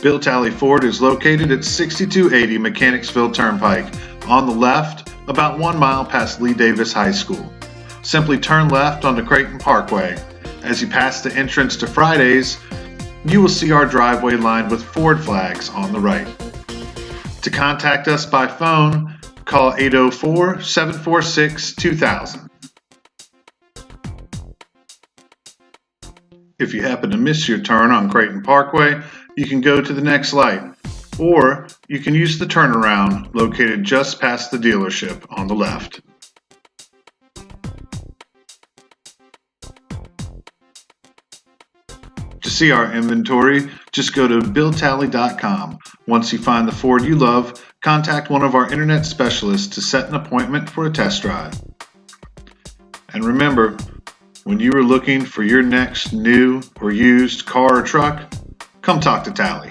Bill Talley Ford is located at 6280 Mechanicsville Turnpike, on the left, about 1 mile past Lee Davis High School. Simply turn left onto Creighton Parkway. As you pass the entrance to Fridays, you will see our driveway lined with Ford flags on the right. To contact us by phone, call 804-746-2000. If you happen to miss your turn on Creighton Parkway, you can go to the next light, or you can use the turnaround located just past the dealership on the left. To see our inventory, just go to BillTalley.com. Once you find the Ford you love, contact one of our internet specialists to set an appointment for a test drive. And remember, when you are looking for your next new or used car or truck, come talk to Talley.